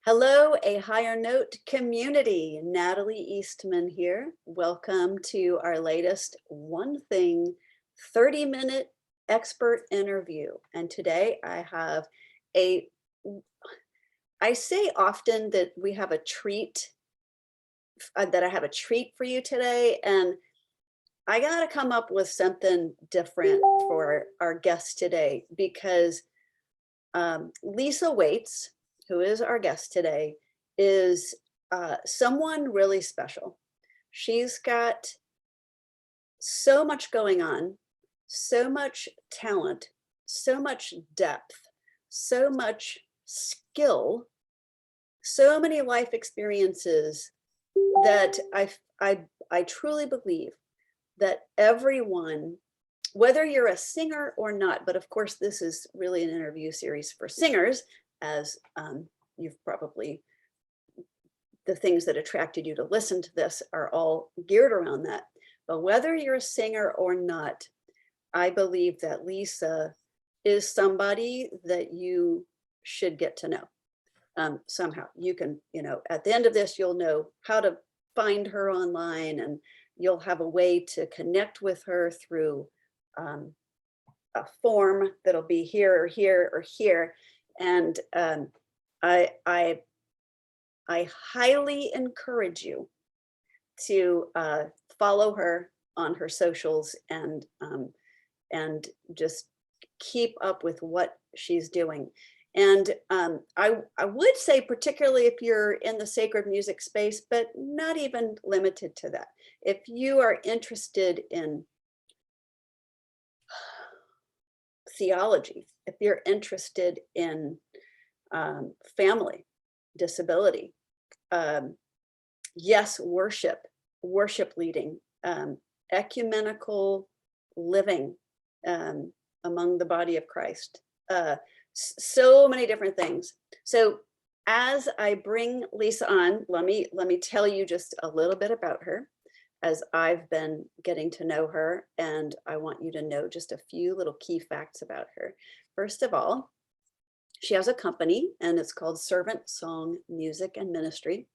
Hello, a higher note community. Natalie Eastman here. Welcome to our latest One Thing 30-minute expert interview. And today a, I say often that we have a treat, that I have a treat for you today. And I got to come up with something different for our guest today because Lisa Waits, who is our guest today, is someone really special. She's got so much going on, so much talent, so much depth, so much skill, so many life experiences that I truly believe that everyone, whether you're a singer or not, but of course this is really an interview series for singers, as you've probably, the things that attracted you to listen to this are all geared around that. But whether you're a singer or not, I believe that Lisa is somebody that you should get to know. Somehow you can, at the end of this, you'll know how to find her online, and you'll have a way to connect with her through a form that'll be here or here or here. And I highly encourage you to follow her on her socials and just keep up with what she's doing. And I would say, particularly if you're in the sacred music space, but not even limited to that. If you are interested in theology, if you're interested in family, disability, yes, worship leading, ecumenical living among the body of Christ, so many different things. So as I bring Lisa on, let me tell you just a little bit about her, as I've been getting to know her, and I want you to know just a few little key facts about her. First of all, she has a company, and it's called Servant Song Music and Ministry,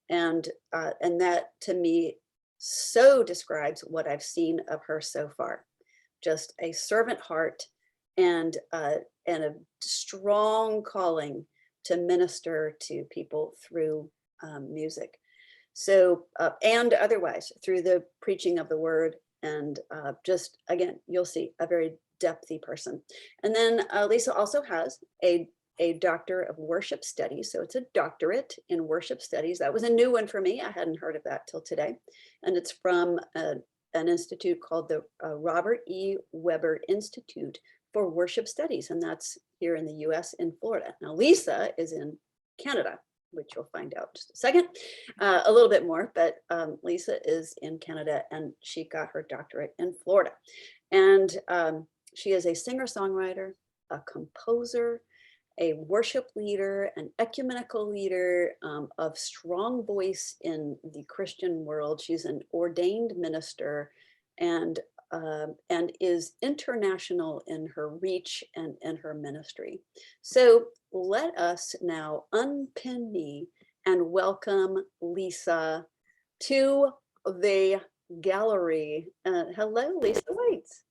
and that to me so describes what I've seen of her so far. Just a servant heart and a strong calling to minister to people through music. So, and otherwise through the preaching of the word, and just, again, you'll see a very depthy person. And then Lisa also has a doctor of worship studies. So it's a doctorate in worship studies. That was a new one for me. I hadn't heard of that till today. And it's from an institute called the Robert E. Weber Institute for Worship Studies. And that's here in the US in Florida. Now, Lisa is in Canada, which you'll find out in just a second, a little bit more, but Lisa is in Canada, and she got her doctorate in Florida. And she is a singer-songwriter, a composer, a worship leader, an ecumenical leader, of strong voice in the Christian world. She's an ordained minister, and is international in her reach and in her ministry. So let us now unpin me and welcome Lisa to the gallery. Hello, Lisa Waits.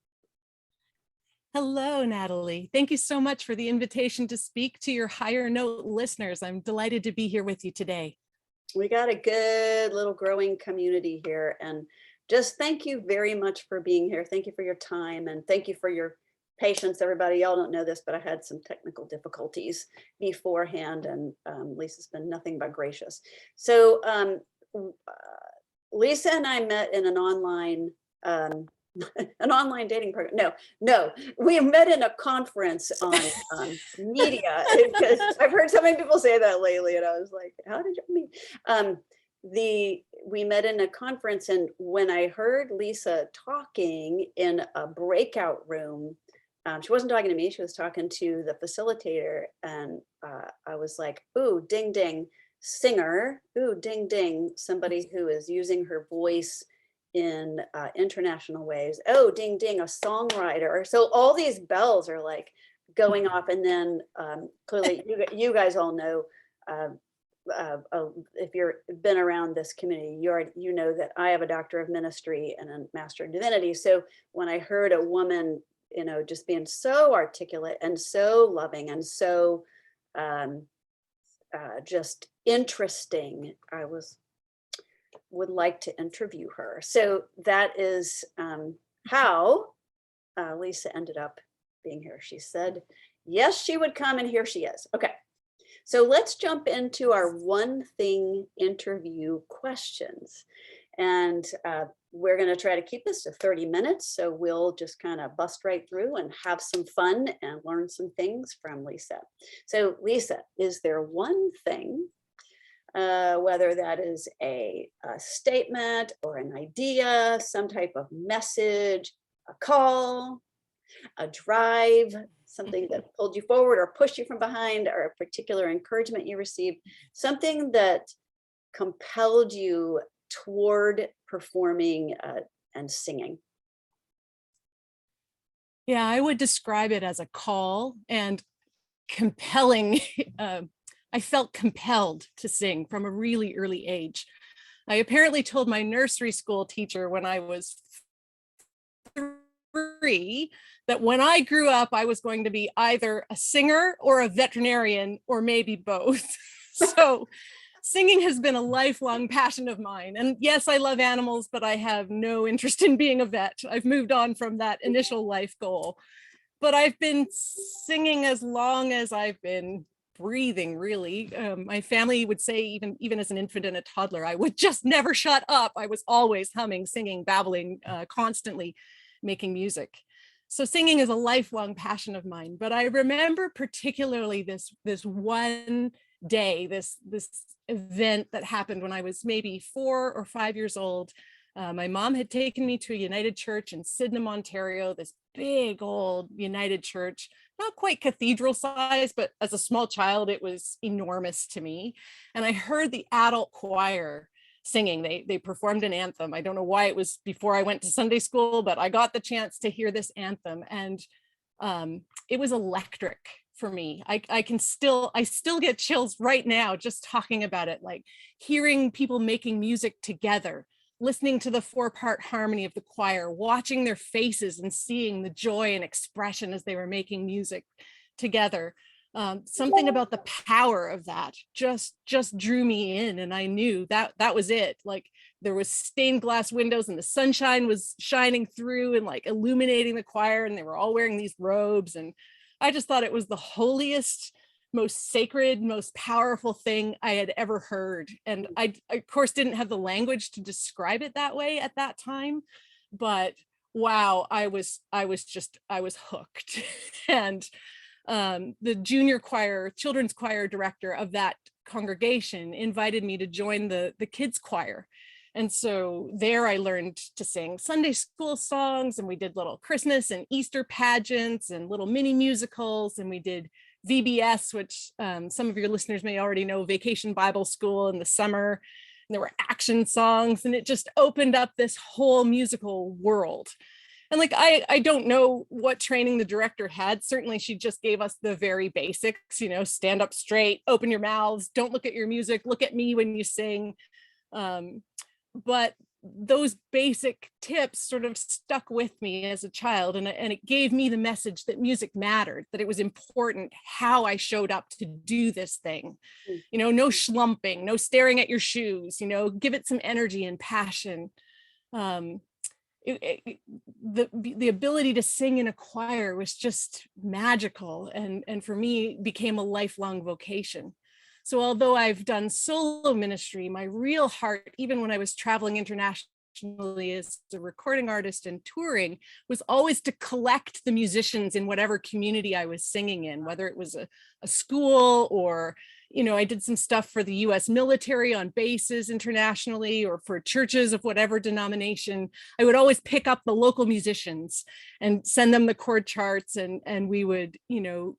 Hello, Natalie. Thank you so much for the invitation to speak to your Higher Note listeners. I'm delighted to be here with you today. We got a good little growing community here, and just thank you very much for being here. Thank you for your time, and thank you for your patience, everybody. Y'all don't know this, but I had some technical difficulties beforehand, and Lisa's been nothing but gracious. So Lisa and I met in an online dating program. No, we met in a conference on media, because I've heard so many people say that lately, and I was like, how did you meet? We met in a conference, and when I heard Lisa talking in a breakout room, she wasn't talking to me, she was talking to the facilitator, and I was like, ooh, ding, ding, singer, ooh, ding, ding, somebody who is using her voice in international ways. Oh, ding, ding, a songwriter. So all these bells are like going off. And then clearly you guys all know if you've been around this community, you know that I have a Doctor of Ministry and a Master of Divinity. So when I heard a woman, just being so articulate and so loving and so just interesting, would like to interview her. So that is how Lisa ended up being here. She said, yes, she would come, and here she is. Okay. So let's jump into our one thing interview questions. And we're going to try to keep this to 30 minutes. So we'll just kind of bust right through and have some fun and learn some things from Lisa. So Lisa, is there one thing, whether that is a statement or an idea, some type of message, a call, a drive, something that pulled you forward or pushed you from behind, or a particular encouragement you received, something that compelled you toward performing and singing? Yeah, I would describe it as a call and compelling. I felt compelled to sing from a really early age. I apparently told my nursery school teacher when I was 3 that when I grew up, I was going to be either a singer or a veterinarian, or maybe both. So singing has been a lifelong passion of mine. And yes, I love animals, but I have no interest in being a vet. I've moved on from that initial life goal. But I've been singing as long as I've been breathing, really. My family would say even as an infant and a toddler, I would just never shut up. I was always humming, singing, babbling, constantly making music. So singing is a lifelong passion of mine. But I remember particularly this one day, this event that happened when I was maybe 4 or 5 years old. My mom had taken me to a United Church in Sydenham, Ontario, this big old United Church, not quite cathedral size, but as a small child, it was enormous to me. And I heard the adult choir singing. They performed an anthem. I don't know why it was before I went to Sunday school, but I got the chance to hear this anthem, and it was electric for me. I still get chills right now just talking about it, like hearing people making music together, listening to the 4-part harmony of the choir, watching their faces and seeing the joy and expression as they were making music together. Something about the power of that just drew me in, and I knew that was it. Like there was stained glass windows and the sunshine was shining through and like illuminating the choir, and they were all wearing these robes, and I just thought it was the holiest, most sacred, most powerful thing I had ever heard. And I of course didn't have the language to describe it that way at that time, but wow, I was hooked. And the junior choir, children's choir director of that congregation invited me to join the kids choir. And so there I learned to sing Sunday school songs, and we did little Christmas and Easter pageants and little mini musicals, and we did VBS, which some of your listeners may already know, Vacation Bible School in the summer. And there were action songs, and it just opened up this whole musical world. And like, I don't know what training the director had. Certainly she just gave us the very basics, stand up straight, open your mouths, don't look at your music, look at me when you sing. But those basic tips sort of stuck with me as a child, and it gave me the message that music mattered, that it was important how I showed up to do this thing. No schlumping, no staring at your shoes, give it some energy and passion. The ability to sing in a choir was just magical, and for me became a lifelong vocation. So although I've done solo ministry, my real heart, even when I was traveling internationally as a recording artist and touring, was always to collect the musicians in whatever community I was singing in, whether it was a school or, I did some stuff for the US military on bases internationally, or for churches of whatever denomination. I would always pick up the local musicians and send them the chord charts, and we would,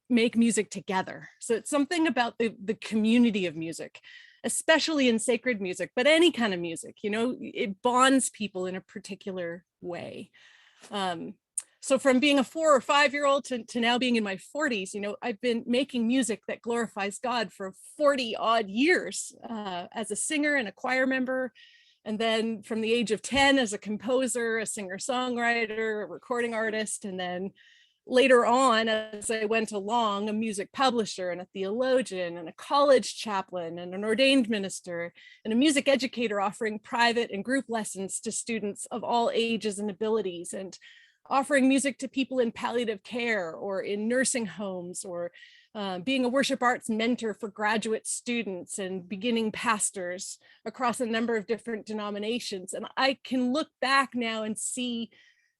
make music together. So it's something about the community of music, especially in sacred music, but any kind of music, it bonds people in a particular way. So from being a 4 or 5-year-old to now being in my 40s, I've been making music that glorifies God for 40 odd years as a singer and a choir member. And then from the age of 10 as a composer, a singer-songwriter, a recording artist, and then later on, as I went along, a music publisher and a theologian and a college chaplain and an ordained minister and a music educator offering private and group lessons to students of all ages and abilities, and offering music to people in palliative care or in nursing homes, or being a worship arts mentor for graduate students and beginning pastors across a number of different denominations. And I can look back now and see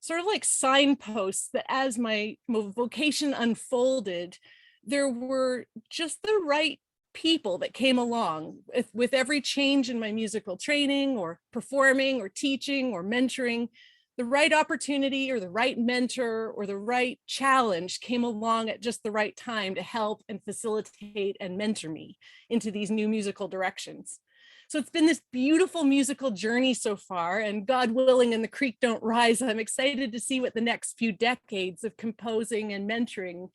sort of like signposts that as my vocation unfolded, there were just the right people that came along with every change in my musical training or performing or teaching or mentoring. The right opportunity or the right mentor or the right challenge came along at just the right time to help and facilitate and mentor me into these new musical directions. So it's been this beautiful musical journey so far, and God willing and the creek don't rise, I'm excited to see what the next few decades of composing and mentoring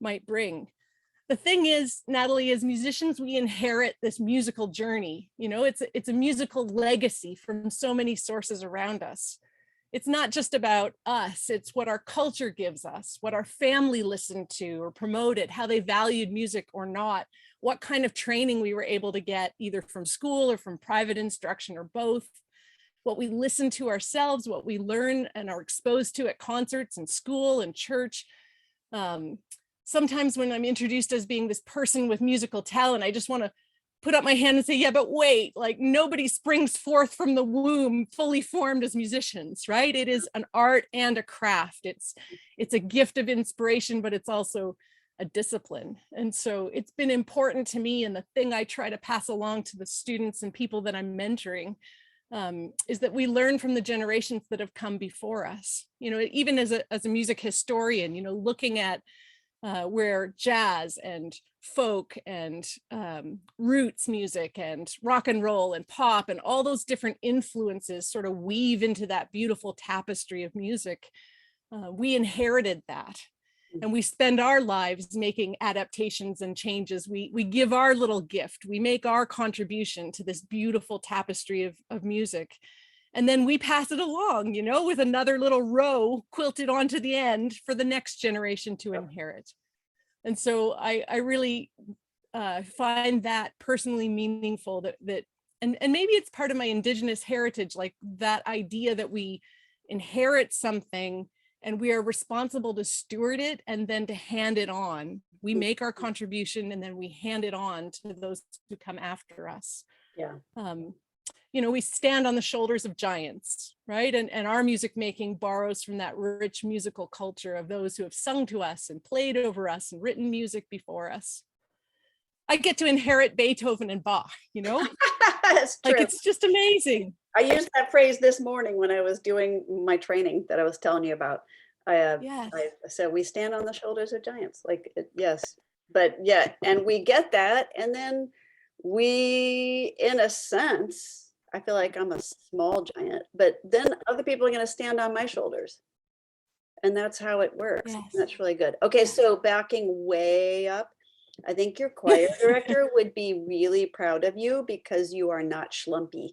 might bring. The thing is, Natalie, as musicians, we inherit this musical journey. It's a musical legacy from so many sources around us. It's not just about us, it's what our culture gives us, what our family listened to or promoted, how they valued music or not, what kind of training we were able to get either from school or from private instruction or both, what we listen to ourselves, what we learn and are exposed to at concerts and school and church. Sometimes when I'm introduced as being this person with musical talent, I just want to put up my hand and say, yeah, but wait, like nobody springs forth from the womb fully formed as musicians, right? It is an art and a craft. It's a gift of inspiration, but it's also a discipline. And so it's been important to me, and the thing I try to pass along to the students and people that I'm mentoring is that we learn from the generations that have come before us. Even as a music historian, looking at where jazz and folk and roots music and rock and roll and pop and all those different influences sort of weave into that beautiful tapestry of music. We inherited that, and we spend our lives making adaptations and changes. We give our little gift, we make our contribution to this beautiful tapestry of music. And then we pass it along, with another little row quilted onto the end for the next generation to inherit. And so I really find that personally meaningful, that and maybe it's part of my Indigenous heritage, like that idea that we inherit something and we are responsible to steward it and then to hand it on. We make our contribution and then we hand it on to those who come after us. Yeah. We stand on the shoulders of giants, right? And our music making borrows from that rich musical culture of those who have sung to us and played over us and written music before us. I get to inherit Beethoven and Bach, That's true. Like it's just amazing. I used that phrase this morning when I was doing my training that I was telling you about. Yes. So we stand on the shoulders of giants, yes, but yeah, and we get that, and then we, in a sense, I feel like I'm a small giant, but then other people are going to stand on my shoulders, and that's how it works. Yes. That's really good. Okay, so backing way up, I think your choir director would be really proud of you because you are not schlumpy.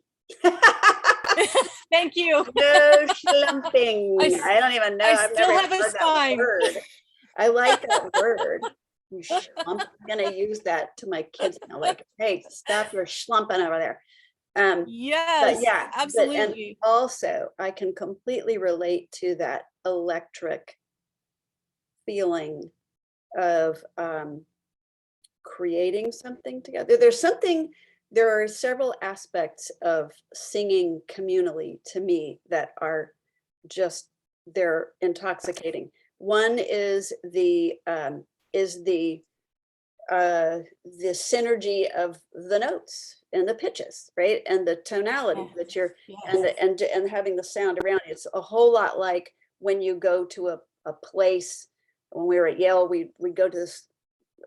Thank you. No schlumping. I don't even know. I I've still never have a heard that spine. word. I like that word. You schlump. I'm gonna use that to my kids now. Like, hey, stop your schlumping over there. Yes, But yeah, absolutely. and also I can completely relate to that electric feeling of creating something together. There are several aspects of singing communally to me that are just, they're intoxicating. One is the synergy of the notes and the pitches, right? And the tonality that you're, and having the sound around you. It's a whole lot like when you go to a place. When we were at Yale, we go to this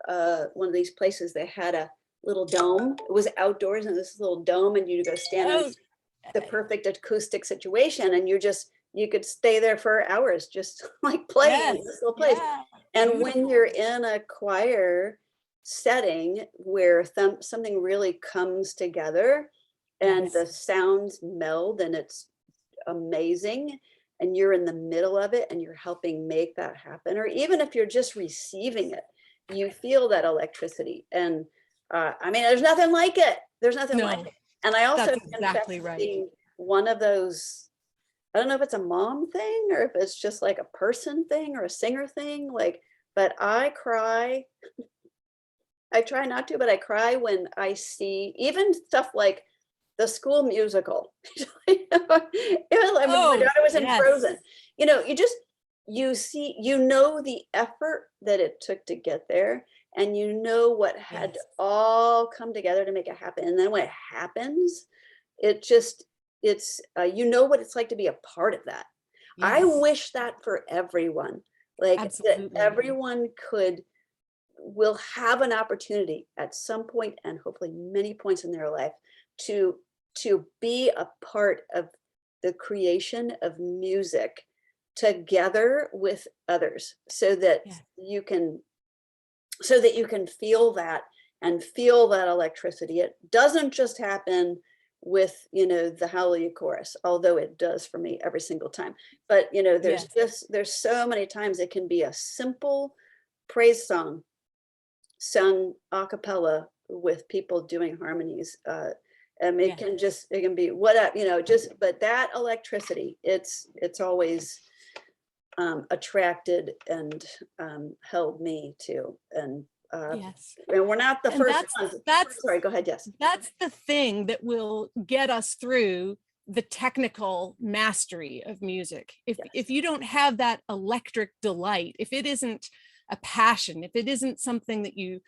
one of these places that had a little dome. It was outdoors in this little dome, and you go stand in the perfect acoustic situation, and you're just you could stay there for hours, just like playing Yes. this little place. Yeah. And when Beautiful. you're in a choir setting where something really comes together and the Yes. sounds meld and it's amazing, and you're in the middle of it and you're helping make that happen, or even if you're just receiving it, you feel that electricity. And I mean, there's nothing like it. There's nothing like No, it. And I also that's confess exactly to right. being one of those, I don't know if it's a mom thing or if it's just like a person thing or a singer thing, like, but I cry. I try not to, but I cry when I see even stuff like the School Musical. You know, even like when my Oh, daughter was in yes. Frozen, you know, you see, you know, the effort that it took to get there, and you know what had to Yes. all come together to make it happen. And then when it happens, it just, you know what it's like to be a part of that. I Yes. wish that for everyone, like that Absolutely. everyone will have an opportunity at some point, and hopefully many points in their life, to be a part of the creation of music together with others, so that Yeah. you can feel that, and feel that electricity. It doesn't just happen with, you know, the Hallelujah chorus, although it does for me every single time. But, you know, Yes. there's so many times it can be a simple praise song sung a cappella with people doing harmonies. It Yes. can just, it can be whatever, you know, just, but that electricity, it's always attracted and held me too. Yes. And we're not the And first ones. Sorry, go ahead. Yes. that's the thing that will get us through the technical mastery of music. Yes. If you don't have that electric delight, if it isn't a passion, if it isn't something that you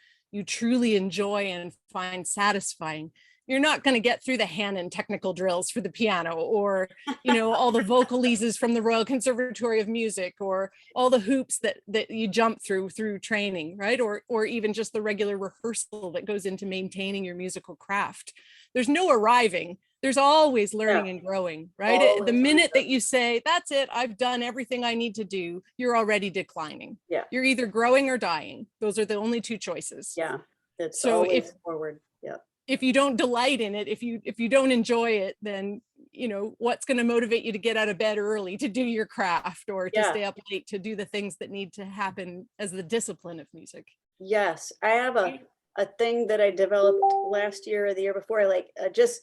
truly enjoy and find satisfying, you're not going to get through the Hanon technical drills for the piano, or all the vocalises from the Royal Conservatory of Music, or all the hoops that you jump through training, right? Or even just the regular rehearsal that goes into maintaining your musical craft. There's no arriving. There's always learning and growing, right? The Always. minute that you say, that's it, I've done everything I need to do, you're already declining. Yeah. You're either growing or dying. Those are the only two choices. Yeah. It's So always forward. Yeah. if you don't delight in it, if you don't enjoy it, then what's going to motivate you to get out of bed early to do your craft, or to Yeah. stay up late to do the things that need to happen as the discipline of music. Yes. I have a thing that I developed last year or the year before, like just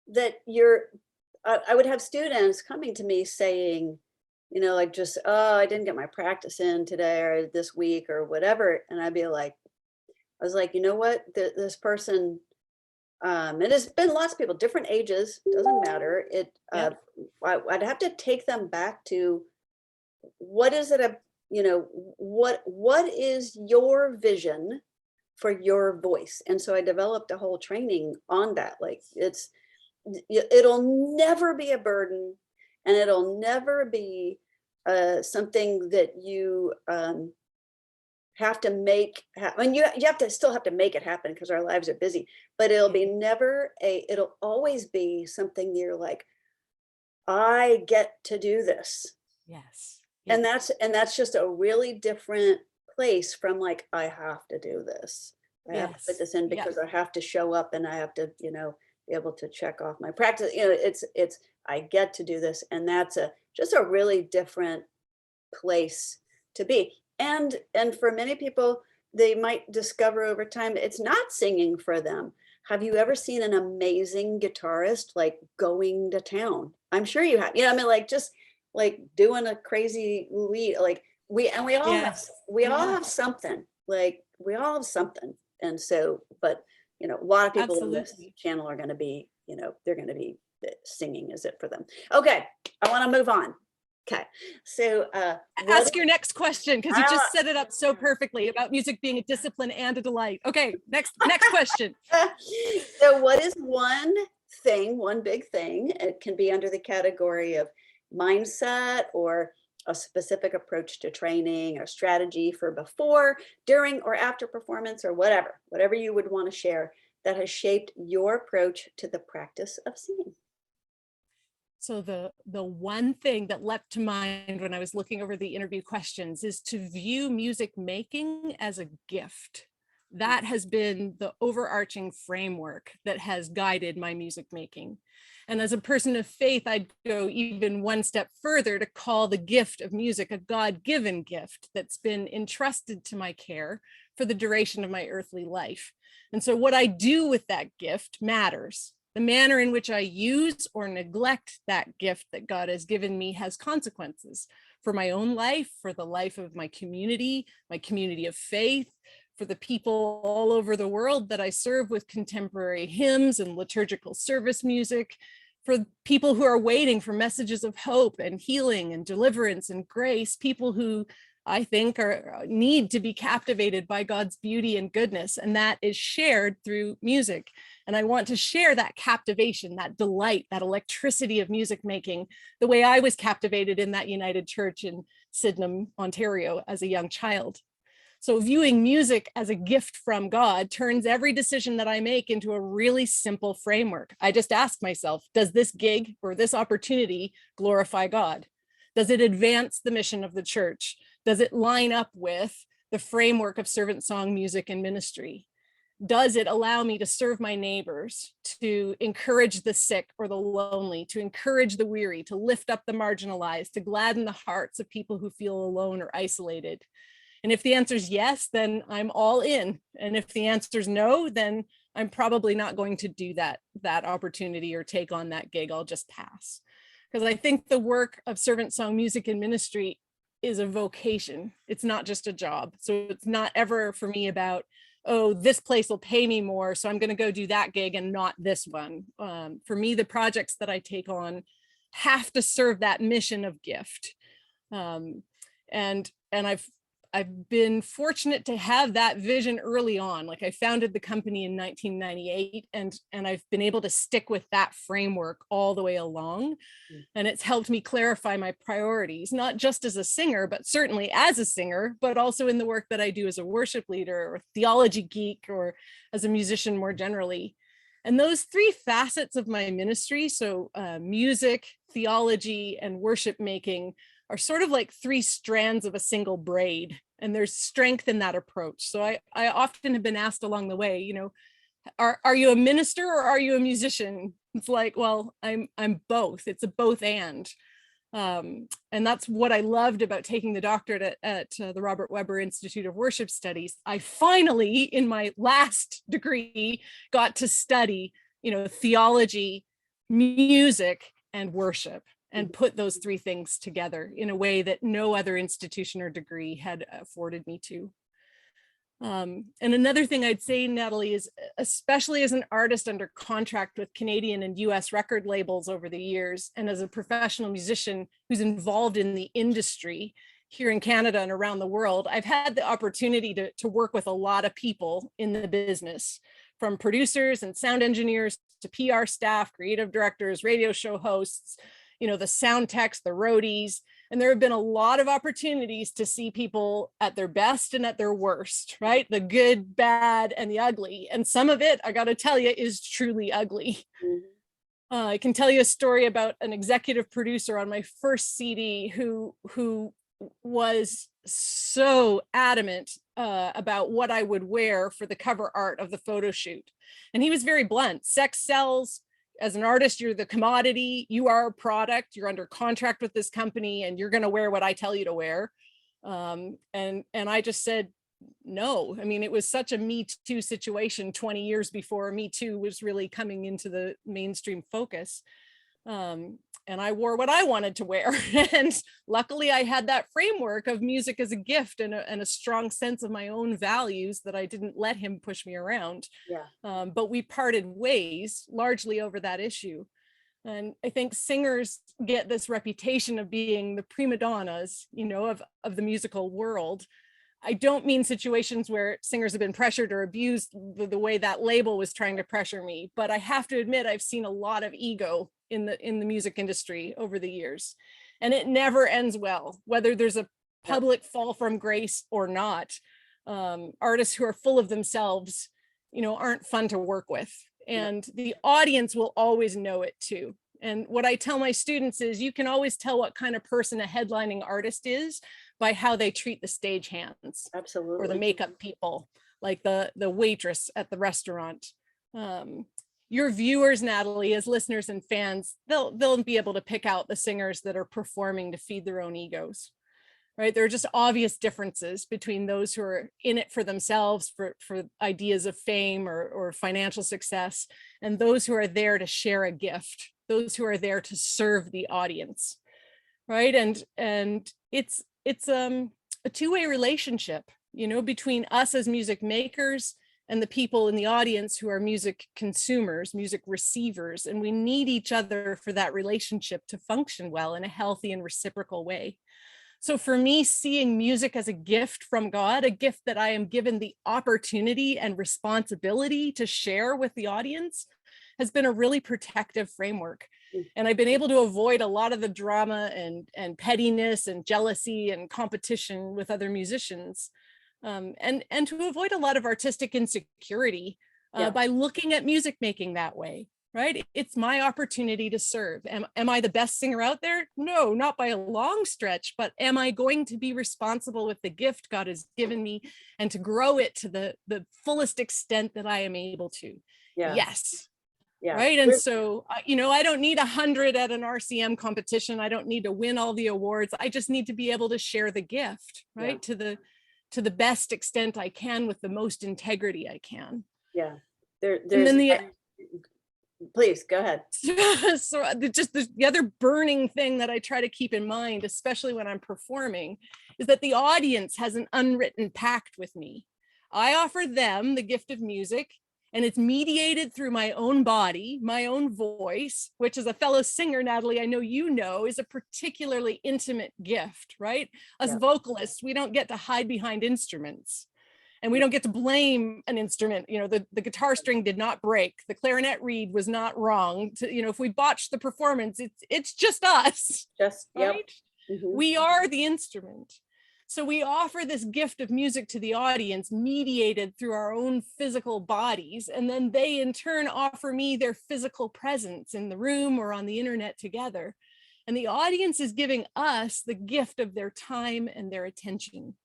that I would have students coming to me saying, like, just, oh, I didn't get my practice in today or this week or whatever. And I'd be like, I was like, you know what, this person, it has been lots of people, different ages, doesn't matter. I'd have to take them back to what is it, what is your vision for your voice? And so I developed a whole training on that. Like it'll never be a burden, and it'll never be something that you have to make happen. You have to still have to make it happen because our lives are busy, but it'll always be something you're like, I get to do this. Yes. And that's just a really different place from like, I have to do this. I have to put this in because I have to show up, and I have to, be able to check off my practice. It's I get to do this, and that's just a really different place to be. And for many people, they might discover over time it's not singing for them. Have you ever seen an amazing guitarist like going to town? I'm sure you have. I mean, like just like doing a crazy lead, like we all have something. Like we all have something. And so, but a lot of people in this channel are going to be, they're going to be singing is it for them. Okay, I want to move on. Okay, so ask your next question, because you just set it up so perfectly about music being a discipline and a delight. Okay, next question. So what is one big thing? It can be under the category of mindset, or a specific approach to training, or strategy for before, during, or after performance, or whatever you would want to share that has shaped your approach to the practice of singing. So the one thing that leapt to mind when I was looking over the interview questions is to view music making as a gift. That has been the overarching framework that has guided my music making. And as a person of faith, I'd go even one step further to call the gift of music a God-given gift that's been entrusted to my care for the duration of my earthly life. And so what I do with that gift matters. The manner in which I use or neglect that gift that God has given me has consequences for my own life, for the life of my community of faith, for the people all over the world that I serve with contemporary hymns and liturgical service music, for people who are waiting for messages of hope and healing and deliverance and grace, people who I think need to be captivated by God's beauty and goodness, and that is shared through music. And I want to share that captivation, that delight, that electricity of music making, the way I was captivated in that United Church in Sydenham, Ontario, as a young child. So viewing music as a gift from God turns every decision that I make into a really simple framework. I just ask myself, does this gig or this opportunity glorify God? Does it advance the mission of the church? Does it line up with the framework of servant song music and ministry? Does it allow me to serve my neighbors, to encourage the sick or the lonely, to encourage the weary, to lift up the marginalized, to gladden the hearts of people who feel alone or isolated? And if the answer is yes, then I'm all in. And if the answer is no, then I'm probably not going to do that opportunity or take on that gig. I'll just pass. Because I think the work of servant song music and ministry is a vocation. It's not just a job. So it's not ever for me about, oh, this place will pay me more, so I'm going to go do that gig and not this one. For me, the projects that I take on have to serve that mission of gift. And I've been fortunate to have that vision early on. Like I founded the company in 1998, and I've been able to stick with that framework all the way along. And it's helped me clarify my priorities, not just as a singer, but certainly as a singer, but also in the work that I do as a worship leader or theology geek or as a musician more generally. And those three facets of my ministry, so music, theology, and worship making, are sort of like three strands of a single braid, and there's strength in that approach. So I often have been asked along the way, you know, are you a minister or are you a musician? It's like, well, I'm both. It's a both and. And that's what I loved about taking the doctorate at the Robert Webber Institute of Worship Studies. I finally, in my last degree, got to study, you know, theology, music, and worship, and put those three things together in a way that no other institution or degree had afforded me to. And another thing I'd say, Natalie, is especially as an artist under contract with Canadian and US record labels over the years, and as a professional musician who's involved in the industry here in Canada and around the world, I've had the opportunity to work with a lot of people in the business, from producers and sound engineers to PR staff, creative directors, radio show hosts, you know, the sound techs, the roadies. And there have been a lot of opportunities to see people at their best and at their worst, right? The good, bad, and the ugly. And some of it, I got to tell you, is truly ugly. I can tell you a story about an executive producer on my first CD who was so adamant about what I would wear for the cover art of the photo shoot. And he was very blunt. Sex sells. As an artist, you're the commodity, you are a product, you're under contract with this company, and you're going to wear what I tell you to wear. And I just said, no. I mean, it was such a Me Too situation 20 years before Me Too was really coming into the mainstream focus. And I wore what I wanted to wear. And luckily I had that framework of music as a gift and a strong sense of my own values that I didn't let him push me around. Yeah. But we parted ways largely over that issue. And I think singers get this reputation of being the prima donnas, you know, of the musical world. I don't mean situations where singers have been pressured or abused the way that label was trying to pressure me, but I have to admit I've seen a lot of ego in the music industry over the years, and it never ends well, whether there's a public fall from grace or not. Artists who are full of themselves, you know, aren't fun to work with, and the audience will always know it too. And what I tell my students is you can always tell what kind of person a headlining artist is by how they treat the stage hands. Absolutely. Or the makeup people, like the waitress at the restaurant. Your viewers, Natalie, as listeners and fans, they'll be able to pick out the singers that are performing to feed their own egos, right? There are just obvious differences between those who are in it for themselves, for ideas of fame or financial success, and those who are there to share a gift, those who are there to serve the audience, right? And it's a two-way relationship, you know, between us as music makers and the people in the audience who are music consumers, music receivers. And we need each other for that relationship to function well in a healthy and reciprocal way. So for me, seeing music as a gift from God, a gift that I am given the opportunity and responsibility to share with the audience, has been a really protective framework. And I've been able to avoid a lot of the drama and pettiness and jealousy and competition with other musicians. And to avoid a lot of artistic insecurity by looking at music making that way, right? It's my opportunity to serve. Am I the best singer out there? No, not by a long stretch, but am I going to be responsible with the gift God has given me and to grow it to the fullest extent that I am able to? Yeah. Yes. Yeah. Right. And so, you know, I don't need 100 at an RCM competition. I don't need to win all the awards. I just need to be able to share the gift, right? To the best extent I can with the most integrity I can. Yeah. And then please go ahead. So just the other burning thing that I try to keep in mind, especially when I'm performing, is that the audience has an unwritten pact with me. I offer them the gift of music, and it's mediated through my own body, my own voice, which as a fellow singer, Natalie, I know you know, is a particularly intimate gift, right? As vocalists, we don't get to hide behind instruments. And we don't get to blame an instrument. You know, the guitar string did not break. The clarinet reed was not wrong. You know, if we botch the performance, it's just us. Right? We are the instrument. So we offer this gift of music to the audience, mediated through our own physical bodies. And then they in turn offer me their physical presence in the room or on the internet together. And the audience is giving us the gift of their time and their attention.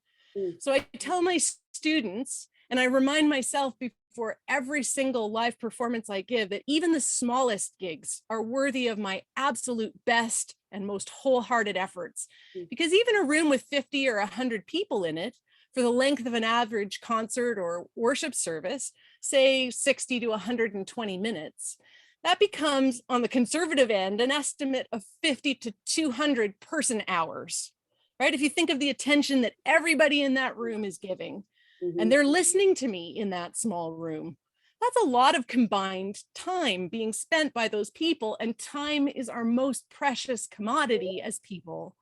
So I tell my students, and I remind myself before every single live performance I give, that even the smallest gigs are worthy of my absolute best and most wholehearted efforts. Because even a room with 50 or 100 people in it, for the length of an average concert or worship service, say 60 to 120 minutes, that becomes, on the conservative end, an estimate of 50 to 200 person hours. Right? If you think of the attention that everybody in that room is giving, and they're listening to me in that small room, that's a lot of combined time being spent by those people. And time is our most precious commodity as people.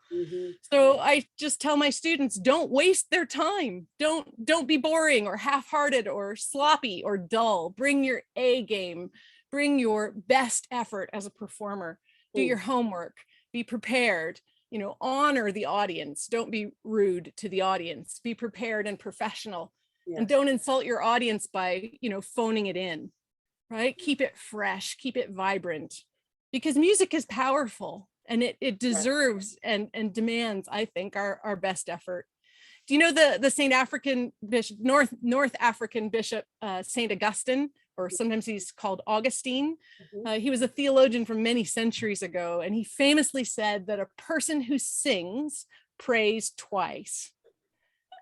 So I just tell my students, don't waste their time. Don't be boring or half-hearted or sloppy or dull. Bring your A game. Bring your best effort as a performer. Do your homework. Be prepared. You know, honor the audience. Don't be rude to the audience. Be prepared and professional. And don't insult your audience by, you know, phoning it in, right? Keep it fresh, keep it vibrant, because music is powerful and it deserves and demands, I think, our best effort. Do you know the Saint African bishop, North African bishop, Saint Augustine, or sometimes he's called Augustine? He was a theologian from many centuries ago, and he famously said that a person who sings prays twice.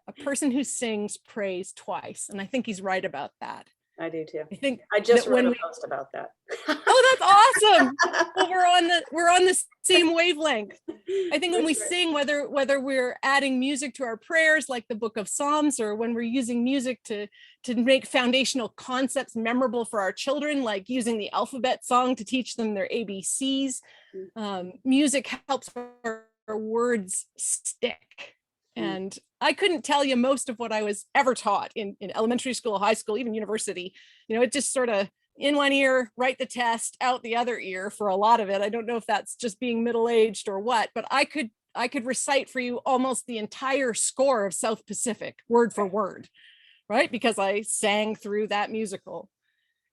A person who sings prays twice. And I think he's right about that. I do too. I think I just wrote a post about that. Oh, that's awesome. Well, we're on the same wavelength. I think when we sing, whether we're adding music to our prayers, like the Book of Psalms, or when we're using music to make foundational concepts memorable for our children, like using the alphabet song to teach them their ABCs, music helps our words stick. And I couldn't tell you most of what I was ever taught in elementary school, high school, even university. You know, it just sort of in one ear, write the test, out the other ear for a lot of it. I don't know if that's just being middle-aged or what, but I could recite for you almost the entire score of South Pacific, word for word, right? Because I sang through that musical.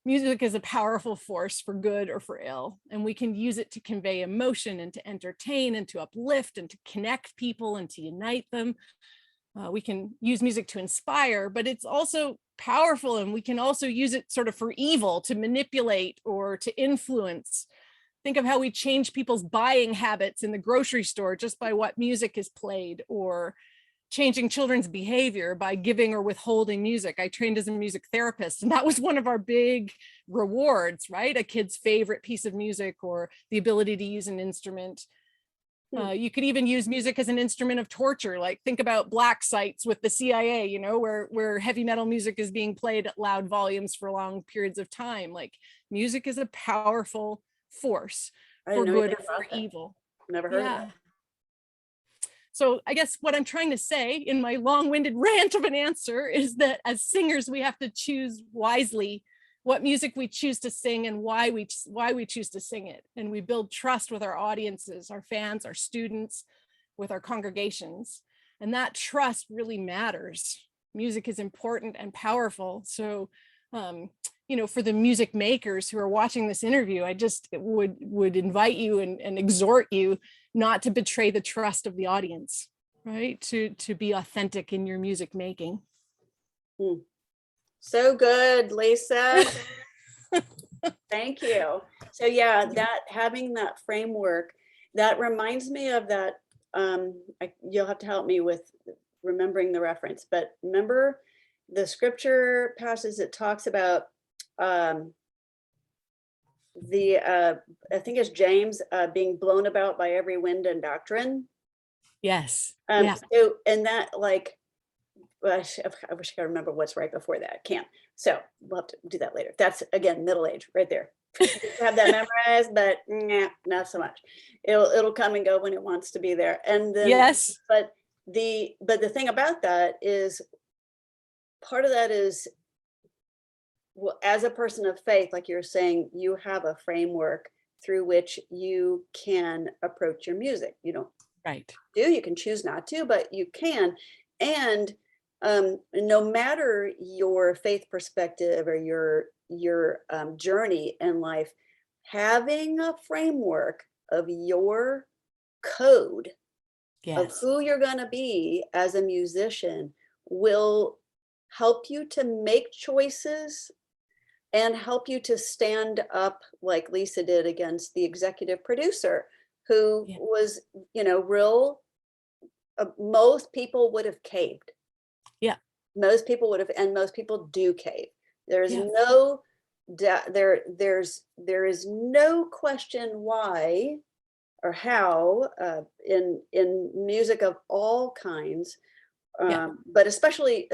music is a powerful force for good or for ill, and we can use it to convey emotion and to entertain and to uplift and to connect people and to unite them. We can use music to inspire, but it's also powerful, and we can also use it sort of for evil, to manipulate or to influence. Think of how we change people's buying habits in the grocery store just by what music is played, or changing children's behavior by giving or withholding music. I trained as a music therapist, and that was one of our big rewards, right? A kid's favorite piece of music or the ability to use an instrument. You could even use music as an instrument of torture. Like, think about black sites with the CIA, you know, where heavy metal music is being played at loud volumes for long periods of time. Like, music is a powerful force for good or for evil. Never heard of that. So I guess what I'm trying to say in my long-winded rant of an answer is that as singers, we have to choose wisely what music we choose to sing and why we choose to sing it. And we build trust with our audiences, our fans, our students, with our congregations. And that trust really matters. Music is important and powerful. So, you know, for the music makers who are watching this interview, I just would invite you and exhort you not to betray the trust of the audience, right? To be authentic in your music making. So good, Lisa. Thank you. So yeah, that having that framework, that reminds me of that. You'll have to help me with remembering the reference, but remember the scripture passage that talks about I think it's James being blown about by every wind and doctrine. Yes. So, and that, like, I wish I could remember what's right before that. Can't. So we'll have to do that later. That's, again, middle age right there. Have that memorized, but not so much. It'll come and go when it wants to be there. And then, yes. But the thing about that is, part of that is, well, as a person of faith, like you're saying, you have a framework through which you can approach your music. You don't you can choose not to, but you can. And no matter your faith perspective or your journey in life, having a framework of your code of who you're going to be as a musician will help you to make choices and help you to stand up, like Lisa did, against the executive producer who was, you know, most people would have caved. Most people would have, and most people do cave. There's no there is no question why or how in music of all kinds, but especially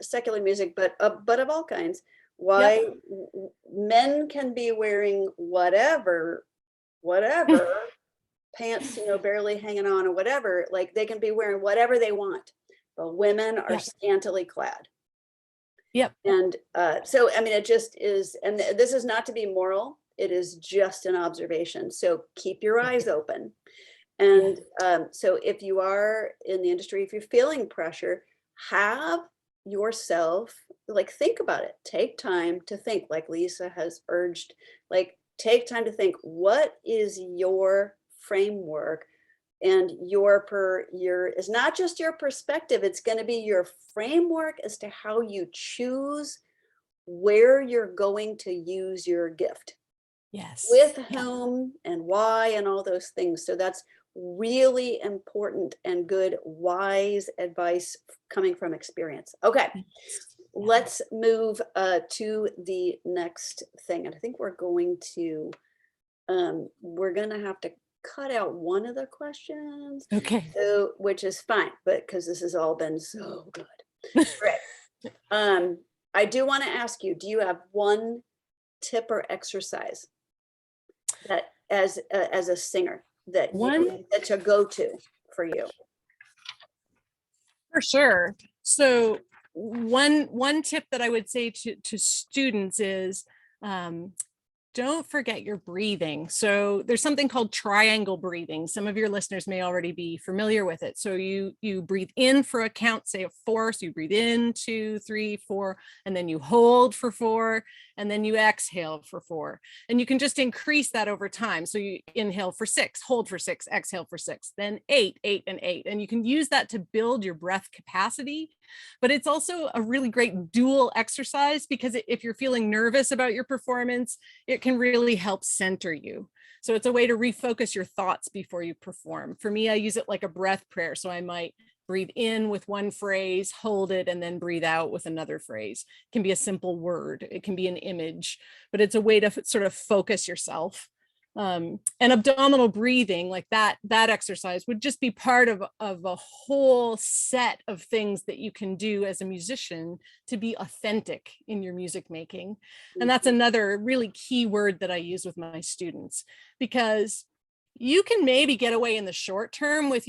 secular music, but of all kinds, why men can be wearing whatever pants, you know, barely hanging on or whatever, like they can be wearing whatever they want, but women are scantily clad. And so, I mean, it just is, and this is not to be moral, it is just an observation. So keep your eyes open. And so if you are in the industry, if you're feeling pressure, have yourself, like, think about it. Take time to think, like Lisa has urged, like, take time to think, what is your framework? And it's not just your perspective, it's going to be your framework as to how you choose where you're going to use your gift. With whom and why and all those things. So that's really important and good, wise advice coming from experience. Okay, let's move to the next thing. And I think we're going to have to cut out one of the questions. So, which is fine, but because this has all been so good. Right. I do want to ask you, do you have one tip or exercise that as a singer that's a go-to for you? For sure. So one tip that I would say to students is don't forget your breathing. So there's something called triangle breathing. Some of your listeners may already be familiar with it. So you breathe in for a count, say of 4. So you breathe in 2, 3, 4, and then you hold for 4, and then you exhale for 4. And you can just increase that over time. So you inhale for 6, hold for 6, exhale for 6, then 8, 8, and 8. And you can use that to build your breath capacity. But it's also a really great dual exercise, because if you're feeling nervous about your performance, it can really help center you. So it's a way to refocus your thoughts before you perform. For me, I use it like a breath prayer. So I might breathe in with one phrase, hold it, and then breathe out with another phrase. It can be a simple word, it can be an image, but it's a way to sort of focus yourself. And abdominal breathing, like that exercise, would just be part of a whole set of things that you can do as a musician to be authentic in your music making. And that's another really key word that I use with my students, because you can maybe get away in the short term with,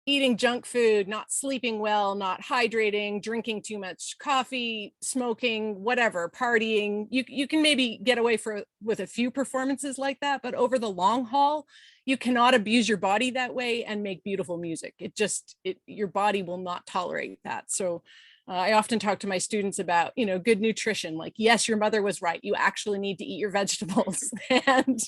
eating junk food, not sleeping well, not hydrating, drinking too much coffee, smoking, whatever, partying. You can maybe get away with a few performances like that, but over the long haul, you cannot abuse your body that way and make beautiful music. Your body will not tolerate that. So I often talk to my students about, good nutrition. Like, yes, your mother was right. You actually need to eat your vegetables and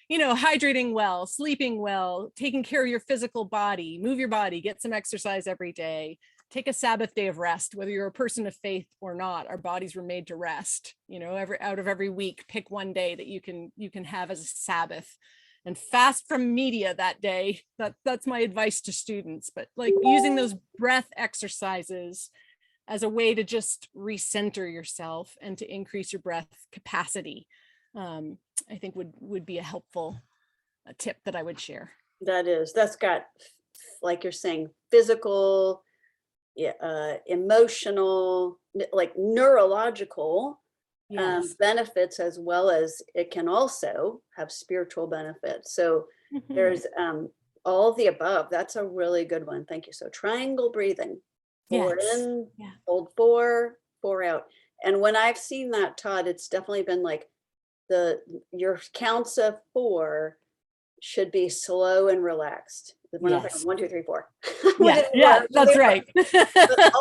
hydrating well, sleeping well, taking care of your physical body, move your body, get some exercise every day, take a Sabbath day of rest, whether you're a person of faith or not. Our bodies were made to rest, out of every week, pick one day that you can have as a Sabbath, and fast from media that day. That's my advice to students. But like using those breath exercises as a way to just recenter yourself and to increase your breath capacity, I think would be a helpful tip that I would share. That's got, like you're saying, physical, emotional, like neurological Yes. benefits, as well as it can also have spiritual benefits. So there's all of the above. That's a really good one. Thank you. So triangle breathing, 4 Yes. in, Yeah. hold 4, 4 out. And when I've seen that taught, it's definitely been like your counts of 4 should be slow and relaxed. We're not Yes. like 1, 2, 3, 4. Yeah, that's right. But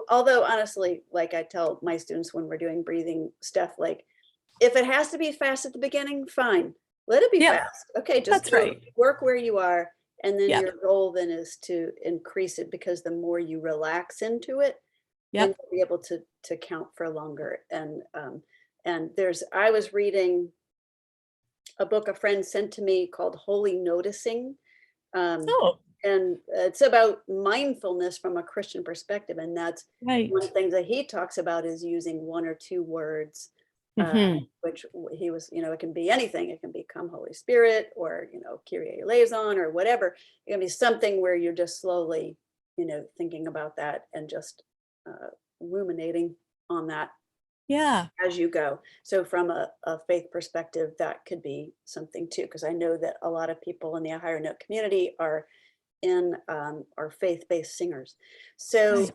although honestly, like I tell my students when we're doing breathing stuff, like if it has to be fast at the beginning, fine, let it be Yep, fast. Okay, just that's right. work where you are, and then Yep. your goal then is to increase it, because the more you relax into it, then Yep. you'll be able to count for longer. And I was reading a book a friend sent to me called Holy Noticing. Oh, And it's about mindfulness from a Christian perspective. And that's right. one of the things that he talks about, is using 1 or 2 which he was, it can be anything. It can become Holy Spirit, or, Kyrie eleison, or whatever. It can be something where you're just slowly, thinking about that, and just ruminating on that Yeah. as you go. So from a faith perspective, that could be something too, because I know that a lot of people in the higher note community are faith-based singers. So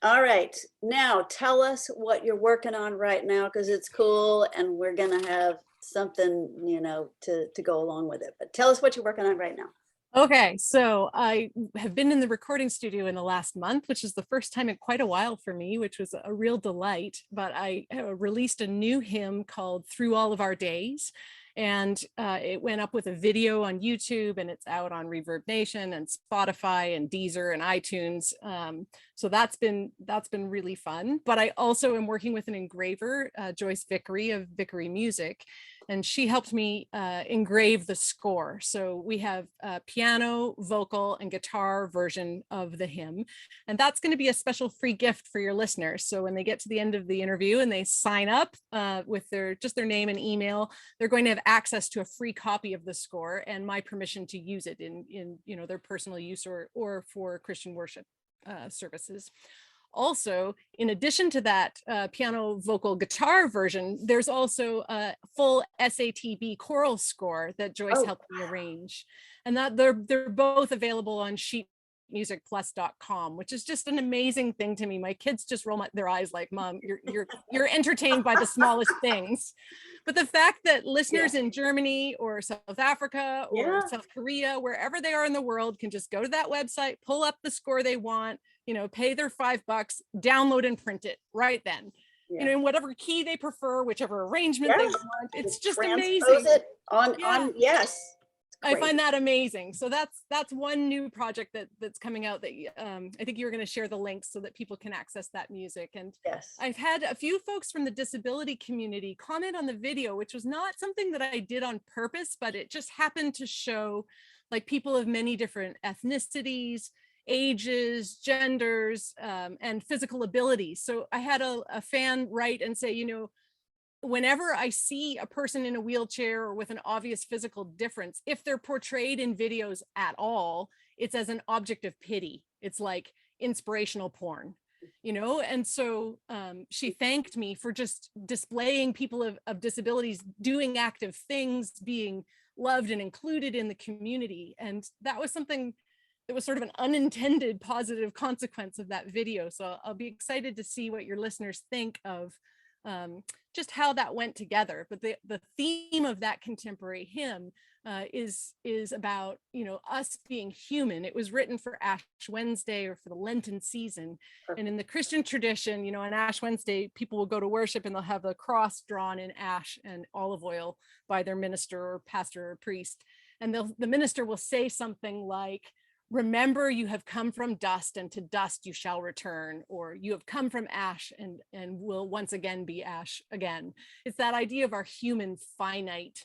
all right, now tell us what you're working on right now, because it's cool, and we're gonna have something to go along with it. But tell us what you're working on right now. Okay, so I have been in the recording studio in the last month, which is the first time in quite a while for me, which was a real delight. But I released a new hymn called Through All of Our Days. And it went up with a video on YouTube, and it's out on Reverb Nation and Spotify and Deezer and iTunes. So that's been really fun. But I also am working with an engraver, Joyce Vickery of Vickery Music, and she helped me engrave the score. So we have a piano, vocal, and guitar version of the hymn. And that's going to be a special free gift for your listeners. So when they get to the end of the interview and they sign up with their name and email, they're going to have access to a free copy of the score and my permission to use it in their personal use or for Christian worship services. Also, in addition to that piano, vocal, guitar version, there's also a full SATB choral score that Joyce helped me arrange, and that they're both available on sheetmusicplus.com, which is just an amazing thing to me. My kids just roll their eyes like, "Mom, you're entertained by the smallest things." But the fact that listeners in Germany or South Africa or Yeah. South Korea, wherever they are in the world, can just go to that website, pull up the score they want, pay their $5, download and print it right then. Yeah. In whatever key they prefer, whichever arrangement they want. It's just transpose amazing. it on. Yes. I find that amazing. So that's one new project that's coming out that I think you're going to share the links so that people can access that music. And Yes. I've had a few folks from the disability community comment on the video, which was not something that I did on purpose, but it just happened to show like people of many different ethnicities, ages, genders, and physical abilities. So I had a fan write and say, whenever I see a person in a wheelchair or with an obvious physical difference, if they're portrayed in videos at all, it's as an object of pity. It's like inspirational porn, And so she thanked me for just displaying people of disabilities doing active things, being loved and included in the community. And that was something that was sort of an unintended positive consequence of that video. So I'll be excited to see what your listeners think of just how that went together. But the theme of that contemporary hymn is about, us being human. It was written for Ash Wednesday or for the Lenten season. And in the Christian tradition, on Ash Wednesday, people will go to worship and they'll have a cross drawn in ash and olive oil by their minister or pastor or priest. And the minister will say something like, remember, you have come from dust and to dust you shall return, or you have come from ash and will once again be ash again. It's that idea of our human finite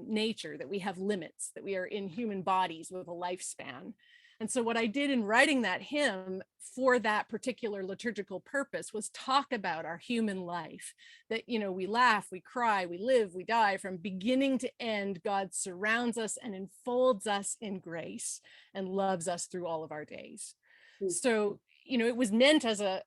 nature, that we have limits, that we are in human bodies with a lifespan. And so what I did in writing that hymn for that particular liturgical purpose was talk about our human life, that, we laugh, we cry, we live, we die. From beginning to end, God surrounds us and enfolds us in grace and loves us through all of our days. So, it was meant as a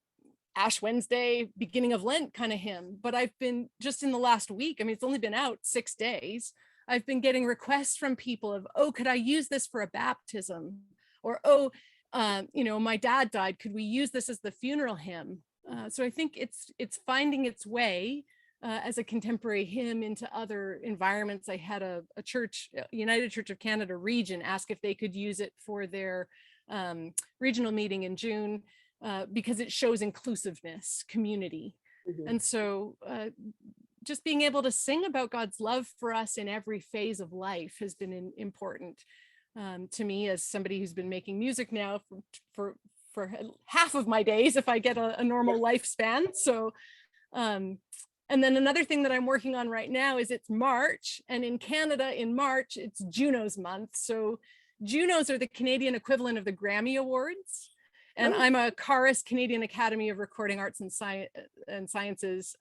Ash Wednesday, beginning of Lent kind of hymn, but I've been just in the last week, it's only been out 6 days. I've been getting requests from people of, oh, could I use this for a baptism? Or, oh, my dad died. Could we use this as the funeral hymn? So I think it's finding its way as a contemporary hymn into other environments. I had a church, United Church of Canada region, ask if they could use it for their regional meeting in June because it shows inclusiveness, community. And so just being able to sing about God's love for us in every phase of life has been important. To me, as somebody who's been making music now for half of my days, if I get a normal lifespan. So, and then another thing that I'm working on right now is it's March, and in Canada in March, it's Juno's month. So Junos are the Canadian equivalent of the Grammy Awards. And I'm a CARIS, Canadian Academy of Recording Arts and Sciences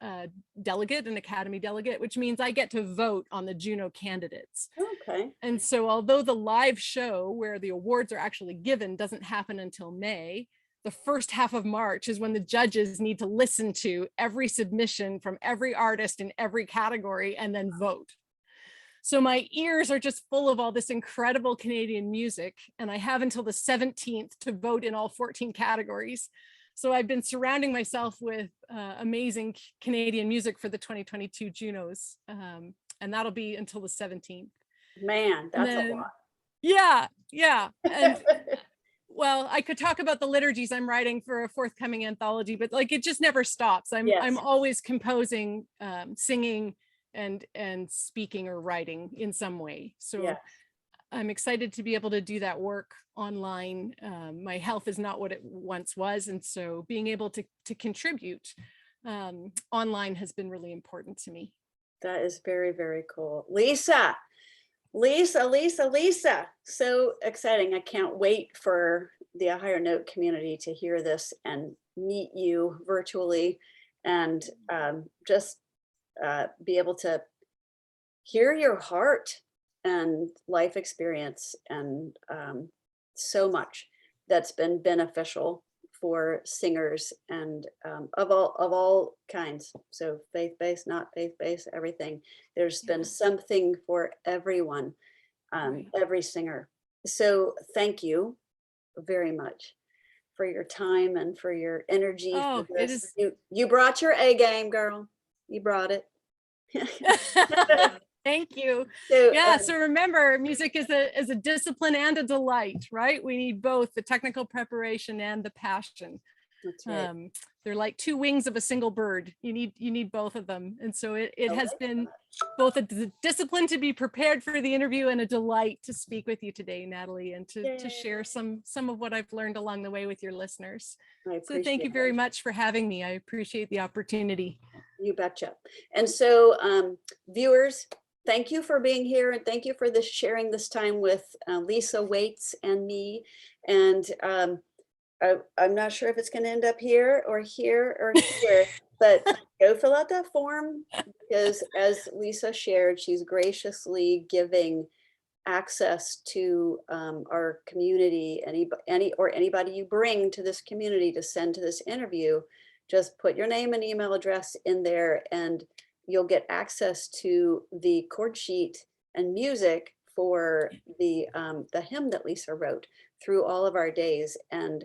delegate, an Academy delegate, which means I get to vote on the Juno candidates. Okay. And so although the live show where the awards are actually given doesn't happen until May, the first half of March is when the judges need to listen to every submission from every artist in every category and then vote. So my ears are just full of all this incredible Canadian music, and I have until the 17th to vote in all 14 categories. So I've been surrounding myself with amazing Canadian music for the 2022 Junos, and that'll be until the 17th. Man, that's a lot. Yeah. And well, I could talk about the liturgies I'm writing for a forthcoming anthology, but like it just never stops. I'm always composing, singing, and speaking or writing in some way. So I'm excited to be able to do that work online. My health is not what it once was, and so being able to contribute online has been really important to me. That is very, very cool. Lisa, so exciting. I can't wait for the A Higher Note community to hear this and meet you virtually, and just be able to hear your heart and life experience, and so much that's been beneficial for singers and of all kinds. So faith-based, not faith-based, everything. There's been something for everyone, every singer. So thank you very much for your time and for your energy. Oh, for this. You brought your A game, girl. You brought it. Thank you. So, Yeah. So remember, music is a discipline and a delight, right? We need both the technical preparation and the passion. that's right. They're like two wings of a single bird. You need both of them. And so it I has like been that. both a discipline to be prepared for the interview and a delight to speak with you today, Natalie, and to Yay. share some of what I've learned along the way with your listeners. I So thank you appreciate very it. much for having me. I appreciate the opportunity. You betcha. And so, viewers, thank you for being here, and thank you for this sharing this time with Lisa Waits and me. And I'm not sure if it's going to end up here or here or here, but go fill out that form, because as Lisa shared, she's graciously giving access to our community. Anybody you bring to this community to send to this interview, just put your name and email address in there, and you'll get access to the chord sheet and music for the hymn that Lisa wrote through all of our days. And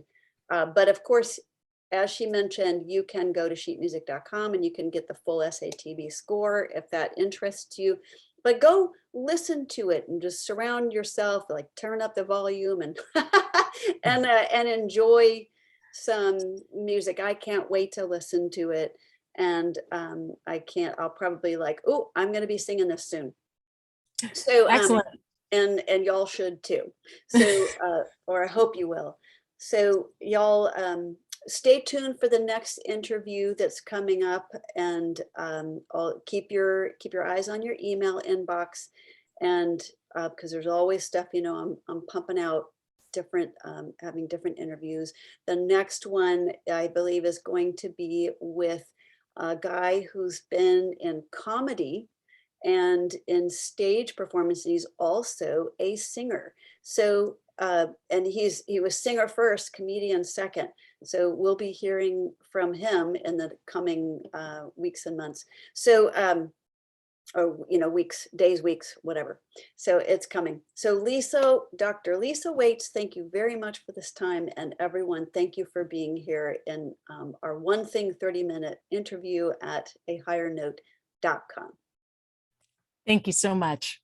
but of course, as she mentioned, you can go to sheetmusic.com and you can get the full SATB score if that interests you. But go listen to it and just surround yourself, like turn up the volume and and enjoy some music. I can't wait to listen to it. And I'll probably like, oh, I'm going to be singing this soon. So, Excellent. and y'all should too. So, or I hope you will. So y'all stay tuned for the next interview that's coming up, and I'll keep your eyes on your email inbox, and because there's always stuff, I'm pumping out different, having different interviews. The next one I believe is going to be with a guy who's been in comedy and in stage performance. He's also a singer. So, and he was singer first, comedian second. So we'll be hearing from him in the coming weeks and months. So, or, weeks, days, weeks, whatever. So it's coming. So Dr. Lisa Waits, thank you very much for this time. And everyone, thank you for being here in our One Thing 30-minute interview at ahighernote.com. Thank you so much.